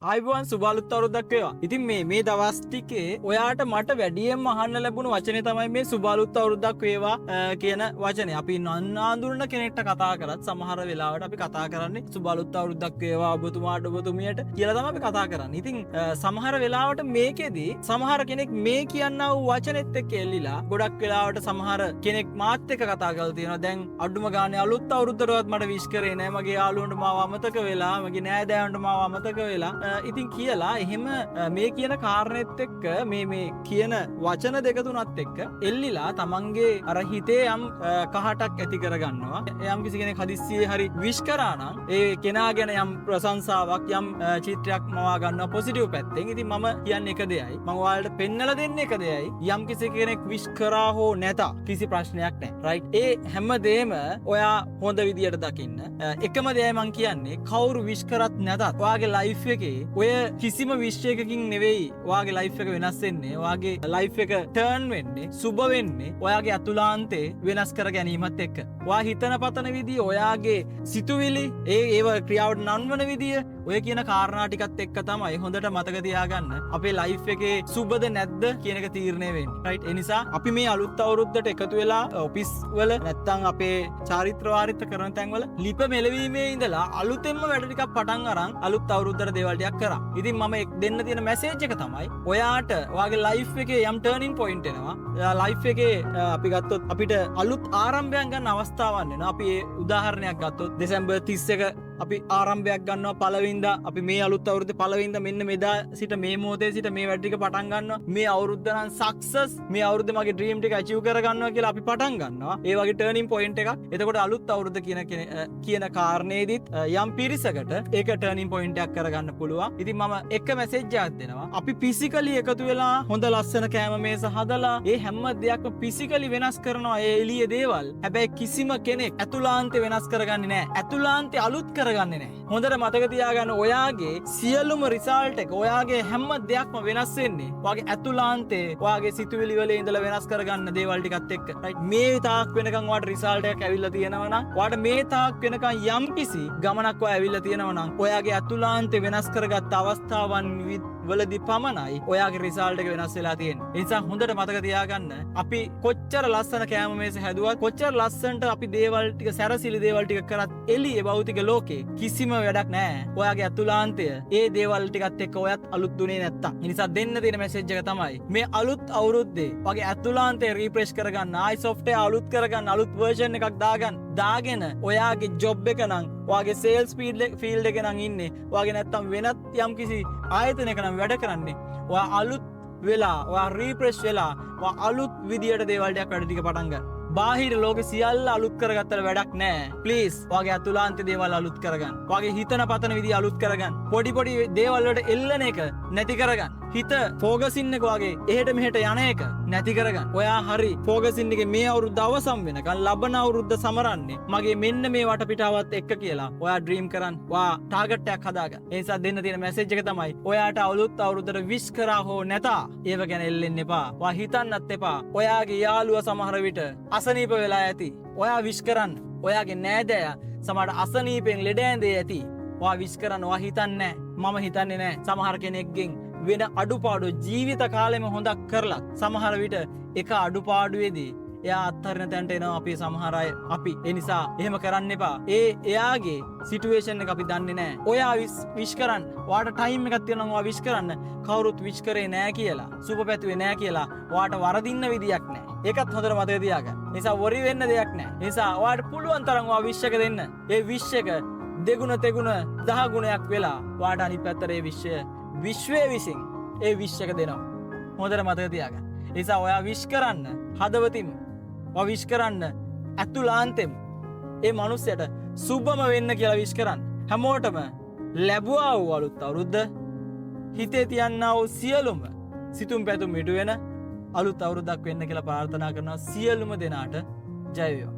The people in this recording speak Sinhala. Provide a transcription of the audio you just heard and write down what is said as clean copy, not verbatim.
ආයිබෝන් සුබාලුත් අවුරුද්දක් වේවා. ඉතින් මේ දවස් ටිකේ ඔයාට මට වැඩියෙන්ම අහන්න ලැබුණු වචනේ තමයි මේ සුබාලුත් අවුරුද්දක් වේවා කියන වචනේ. අපි නන්නාඳුරන කෙනෙක්ට කතා කරත් සමහර වෙලාවට අපි කතා කරන්නේ සුබාලුත් අවුරුද්දක් වේවා ඔබතුමාට ඔබතුමියට කියලා තමයි අපි කතා කරන්නේ. ඉතින් සමහර වෙලාවට මේකෙදී සමහර කෙනෙක් මේ කියනා වූ වචනේත් එක්ක එල්ලිලා ගොඩක් වෙලාවට සමහර කෙනෙක් මාත් එක්ක කතා කරලා තියෙනවා. දැන් අඩුම ගානේ අලුත් අවුරුද්දටවත් මට විශ් කරේ නෑ. මගේ යාළුවන්ට මාව අමතක වෙලා, මගේ නෑදෑයන්ට මාව අමතක වෙලා ඉතින් කියලා එහෙම මේ කියන කාරණෙත් එක්ක මේ කියන වචන දෙක තුනත් එක්ක එල්ලිලා තමන්ගේ අර හිතේ යම් කහටක් ඇති කරගන්නවා. යම් කිසි කෙනෙක් හදිස්සියේ හරි විශ් කරා නම් ඒ කෙනා ගැන යම් ප්‍රශංසාවක් යම් චිත්‍රයක් මවා ගන්නවා පොසිටිව් පැත්තෙන්. ඉතින් මම කියන්නේ එක දෙයයි. මම ඔයාලට පෙන්නලා දෙන්නේ එක දෙයයි. යම් කිසි කෙනෙක් විශ් කරා හෝ නැත කිසි ප්‍රශ්නයක් නැහැ. රයිට්? ඒ හැමදේම ඔයා හොඳ විදියට දකින්න. එකම දෙයයි මම කියන්නේ කවුරු විශ් කරත් නැතත් ඔයාගේ ලයිෆ් එකේ ඔය කිසිම විශ්යකකින් නෙවෙයි ඔයාගේ ලයිෆ් එක වෙනස් වෙන්නේ. ඔයාගේ ලයිෆ් එක ටර්න් වෙන්නේ, සුබ වෙන්නේ ඔයාගේ අතුලාන්තේ වෙනස් කර ගැනීමත් එක්ක. ඔයා හිතන පතන විදිය, ඔයාගේ සිතුවිලි, ඒව ක්‍රියාවට නන්වන විදිය, ඔය කියන කාරණා ටිකත් එක්ක තමයි හොඳට මතක තියාගන්න අපේ ලයිෆ් එකේ සුබද නැද්ද කියන එක තීරණය වෙන්නේ. රයිට්? ඒ නිසා අපි මේ අලුත් අවුරුද්දට එකතු වෙලා ඔෆිස් වල නැත්තම් අපේ චාරිත්‍ර වාරිත්‍ර කරන තැන්වල ලිප මෙලවීමේ ඉඳලා අලුතෙන්ම වැඩ ටිකක් පටන් අරන් අලුත් අවුරුද්දට දේවල් ටිකක් කරා. ඉතින් මම දෙන්න තියෙන මැසේජ් එක තමයි ඔයාට ඔයාගේ ලයිෆ් එකේ යම් ටර්නින් පොයින්ට් එනවා. ලයිෆ් එකේ අපි ගත්තොත් අපිට අලුත් ආරම්භයක් ගන්න අවස්ථාවක් වෙනවා. අපි උදාහරණයක් ගත්තොත් දෙසැම්බර් 31 අපි ආරම්භයක් ගන්නවා පළවෙනිදා. අපි මේ අලුත් අවුරුද්දේ පළවෙනිදා මෙන්න මෙදා සිට මේ මොහොතේ සිට මේ වැඩ ටික පටන් ගන්නවා. මේ අවුරුද්ද නම් සක්සස්, මේ අවුරුද්දේ මගේ ඩ්‍රීම් ටික අචීව් කර ගන්නවා කියලා අපි පටන් ගන්නවා. ඒ වගේ ටර්නින් පොයින්ට් එකක්. එතකොට අලුත් අවුරුද්ද කියන කාරණේදීත් යම් පිරිසකට ඒක ටර්නින් පොයින්ට් එකක් කරගන්න පුළුවන්. ඉතින් මම එක මැසේජ් එකක් දෙනවා. අපි ෆිසිකලි එකතු වෙලා හොඳ ලස්සන කෑම මේස හදලා ඒ හැම දෙයක්ම ෆිසිකලි වෙනස් කරනවා. ඒ එළියේ දේවල්. හැබැයි කිසිම කෙනෙක් ඇතුළාන්තේ වෙනස් කරගන්නේ නැහැ. ඇතුළාන්තේ අලුත් කරගන්නේ නැහැ. හොඳට මතක තියාගන්න ඔයාගේ සියලුම රිසල්ට් එක, ඔයාගේ හැම දෙයක්ම වෙනස් වෙන්නේ ඔයාගේ ඇතුළාන්තේ, ඔයාගේ සිතුවිලි වල ඉඳලා වෙනස් කරගන්න දේවල් ටිකත් එක්ක. රයිට්? මේ තාක් වෙනකන් ඔයාට රිසල්ට් එකක් ඇවිල්ලා තියෙනවා නම්, ඔයාට මේ තාක් වෙනකන් යම්කිසි ගමනක් ඔයා ඇවිල්ලා තියෙනවා නම්, ඔයාගේ ඇතුළාන්තේ වෙනස් කරගත්ත අවස්ථාවන් වලදී පමණයි ඔයාගේ රිසල්ට් එක වෙනස් වෙලා තියෙන්නේ. ඒ නිසා හොඳට මතක තියාගන්න අපි කොච්චර ලස්සන කෑම මේස හැදුවත්, කොච්චර ලස්සනට අපි දේවල් ටික සැරසිලි දේවල් ටික කරත් එළියේ භෞතික ලෝකේ කිසිම වැඩක් නැහැ. ඔයාගේ අතුලාන්තය ඒ දේවල් ටිකත් එක්ක ඔයත් අලුත් දුනේ නැත්තම්. ඒ නිසා දෙන්න තියෙන මැසේජ් එක තමයි මේ අලුත් අවුරුද්දේ ඔයාගේ අතුලාන්තය රීෆ්‍රෙෂ් කරගන්න, ආයි සොෆ්ට්වෙයාර් අලුත් කරගන්න, අලුත් වර්ෂන් එකක් දාගෙන ඔයාගේ ජොබ් එක නම්, ඔයාගේ සේල්ස් ෆීල්ඩ් එක නම් ඉන්නේ, ඔයාගේ නැත්තම් වෙනත් යම්කිසි ආයතනයක නම් වැඩ කරන්නේ, ඔයා අලුත් වෙලා, ඔයා රීෆ්‍රෙෂ් වෙලා, ඔයා අලුත් විදියට දේවල් ටිකක් වැඩ ටික පටන් ගන්න. බාහිර ලෝකෙ සියල්ල අලුත් කරගත්තට වැඩක් නෑ. ප්ලීස් ඔයාගේ අතුලාන්ත දේවල් අලුත් කරගන්න. ඔයාගේ හිතන පතන විදිය අලුත් කරගන්න. පොඩි දේවල් වලට එල්ලන එක නැති කරගන්න. හිත ෆෝකසින් එක වගේ එහෙට මෙහෙට යන එක නැති කරගන්න. ඔයා හරි ෆෝකසින් එකේ මේ අවුරුද්ද අවසන් වෙනකන් ලබන අවුරුද්ද සමරන්නේ මගේ මෙන්න මේ වටපිටාවත් එක්ක කියලා ඔයා ඩ්‍රීම් කරන්න. ඔයා ටාගට් එකක් හදාගන්න. ඒ නිසා දෙන්න තියෙන මැසේජ් එක තමයි ඔයාට අලුත් අවුරුද්දට විශ් කරා හෝ නැතා ඒව ගැන එල්ලෙන්න එපා. ඔයා හිතන්නත් එපා. ඔයාගේ යාළුවා සමහර විට අසනීප වෙලා ඇති. ඔයා විශ් කරන්න. ඔයාගේ නෑදෑයා සමහර අසනීපෙන් ලෙඩ ඇඳේ ඇති. ඔයා විශ් කරන්න. ඔයා හිතන්නේ නැහැ. මම හිතන්නේ නැහැ. සමහර කෙනෙක්ගෙන් වෙන අඩුපාඩු ජීවිත කාලෙම හොඳක් කරලා සමහර විට එක අඩුපාඩුවේදී එයා අත්හරින තැනට එනවා අපි සමහර අය. අපි ඒ නිසා එහෙම කරන්න එපා. එයාගේ සිටුේෂන් එක අපි දන්නේ නැහැ. ඔයා විශ් කරන්න. ඔයාට ටයිම් එකක් තියෙනවා ඔයා විශ් කරන්න. කවුරුත් විශ් කරේ නැහැ කියලා, සුබ පැතුවේ නැහැ කියලා ඔයාට වරදින්න විදියක් නැහැ. ඒකත් හොඳට මතක තියාගන්න. නිසා වොරි වෙන්න දෙයක් නැහැ. නිසා ඔයාට පුළුවන් තරම් ඔයා විශ් එක දෙන්න. ඒ විශ් එක දෙගුණ තෙගුණ 10 ගුණයක් වෙලා ඔයාට අනිත් පැත්තට ඒ විශ්වය විසින් ඒ විශ් එක දෙනවා. හොඳට මතක තියාගන්න. ඒ නිසා ඔයා විශ් කරන්න හදවතින්ම. ඔයා විශ් කරන්න ඇතුළාන්තෙම. ඒ මනුස්සයට සුබම වෙන්න කියලා විශ් කරන්න. හැමෝටම ලැබුවා වූ අලුත් අවුරුද්ද හිතේ තියන්නා වූ සියලුම සිතුම් පැතුම් ඉටු වෙන අලුත් අවුරුද්දක් වෙන්න කියලා ප්‍රාර්ථනා කරනවා සියලුම දෙනාට. ජය වේවා.